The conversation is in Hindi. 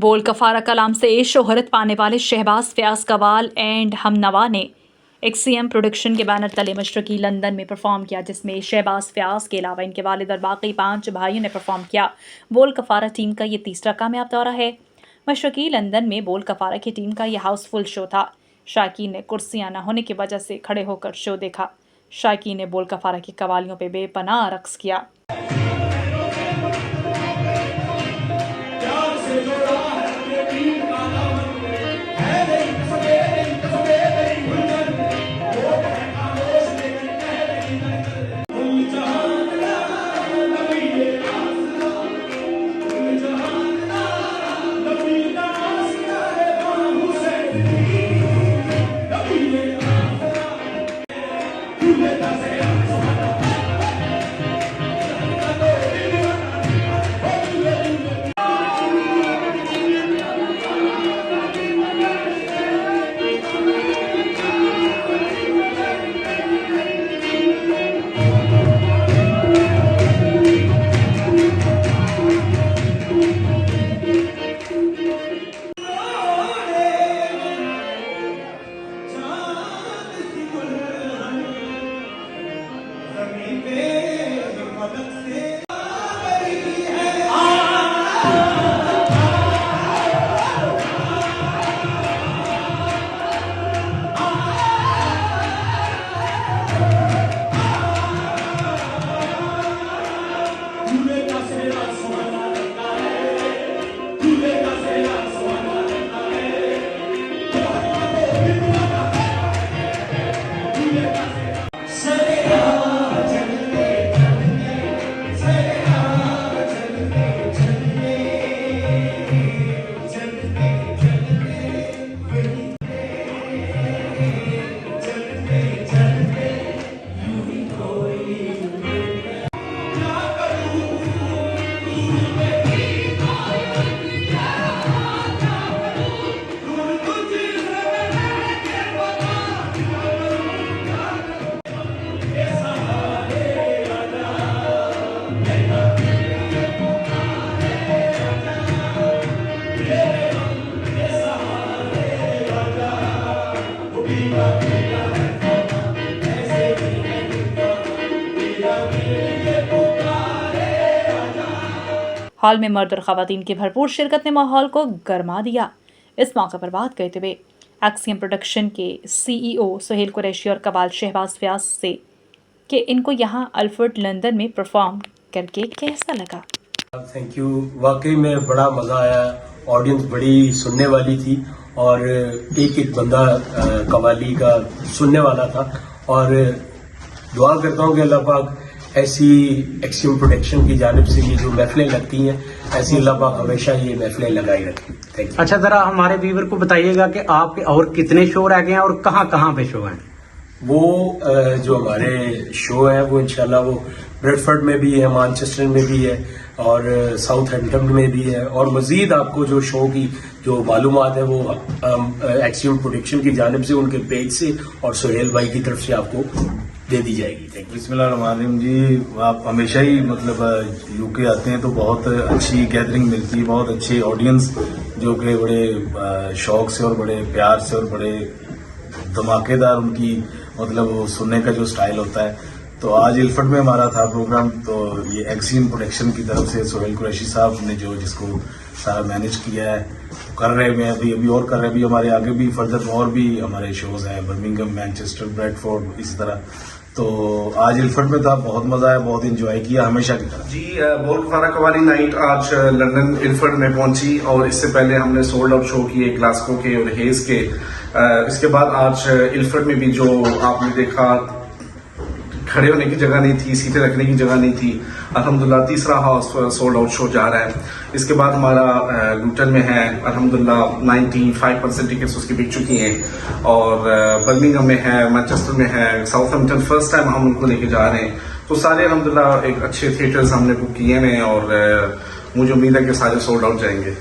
बोल कफारा कलाम से शोहरत पाने वाले शहबाज फयाज कवाल एंड हमनवा ने एक्सीएम प्रोडक्शन के बैनर तले मशरकी लंदन में परफॉर्म किया, जिसमें शहबाज फयाज के अलावा इनके वालिद और बाकी 5 भाइयों ने परफॉर्म किया। बोल कफारा टीम का ये तीसरा कामयाब दौरा है। मशरकी लंदन में बोल कफारा की टीम का यह हाउसफुल शो था। शायकीन ने कुर्सियां न होने की वजह से खड़े होकर शो देखा। शायकीन ने बोल कफारा की कवालियों पर बेपनाह रक्स किया। हॉल में मर्द और खवातीन की भरपूर शिरकत ने माहौल को गरमा दिया। इस मौके पर बात करते हुए एक्सीएम प्रोडक्शन के सीईओ सुहेल कुरैशी और कवाल शहबाज फयाज से कि इनको यहाँ अल्फ्रेड लंदन में परफॉर्म करके कैसा लगा। थैंक यू, वाकई में बड़ा मजा आया। ऑडियंस बड़ी सुनने वाली थी और एक एक बंदा कवाली का सुनने वाला था और दुआ करता हूँ कि अल्लाह पाक ऐसी एक्सीएम प्रोडक्शन की जानिब से ये जो महफिलें लगती हैं, ऐसी अल्लाह पाक हमेशा ये महफिलें लगाई रखें। Thank you. अच्छा, जरा हमारे व्यूअर को बताइएगा कि आपके और कितने शो रह गए हैं और कहाँ कहाँ पे शो हैं? वो जो हमारे शो है वो इंशाल्लाह वो ब्रेडफर्ड में भी है, मैनचेस्टर में भी है और साउथहैम्पटन में भी है और मजीद आपको जो शो की जो मालूमात है वो एक्सीएम प्रोडक्शन की जानिब से उनके पेज से और सुहेल भाई की तरफ से आपको दे दी जाएगी। Thank you. बिस्मिल्लाहिर्रहमानिर्रहीम जी, आप हमेशा ही मतलब यूके आते हैं तो बहुत अच्छी गैदरिंग मिलती है, बहुत अच्छी ऑडियंस जो कि बड़े शौक से और बड़े प्यार से और बड़े धमाकेदार उनकी मतलब वो सुनने का जो स्टाइल होता है। तो आज इल्फर्ड में हमारा था प्रोग्राम, तो ये एक्सीएम प्रोडक्शन की तरफ से सुहेल कुरैशी साहब ने जो जिसको सारा मैनेज किया है तो कर रहे हैं, अभी और कर रहे हैं, अभी हमारे आगे भी फर्दर और भी हमारे शोज हैं, बर्मिंघम, मैनचेस्टर, ब्रेडफोर्ड, इसी तरह। तो आज इल्फर्ड में था, बहुत मजा आया, बहुत एंजॉय किया हमेशा की तरह। जी, बोल कफारा कवाली नाइट आज लंदन इल्फर्ड में पहुंची और इससे पहले हमने सोल्ड आउट शो किए ग्लासगो के और हेज के। इसके बाद आज इल्फर्ड में भी जो आपने देखा खड़े होने की जगह नहीं थी, सीटें रखने की जगह नहीं थी, अल्हम्दुलिल्लाह तीसरा हाउस सोल्ड आउट शो जा रहा है। इसके बाद हमारा लूटन में है, अल्हम्दुलिल्लाह 95% टिकट्स उसकी बिक चुकी हैं और बर्मिंघम में है, मैनचेस्टर में है, साउथहैम्पटन फर्स्ट टाइम हम उनको लेके जा रहे हैं। तो सारे अल्हम्दुलिल्लाह एक अच्छे थिएटर्स हमने बुक किए हैं और मुझे उम्मीद है कि सारे सोल्ड आउट जाएंगे।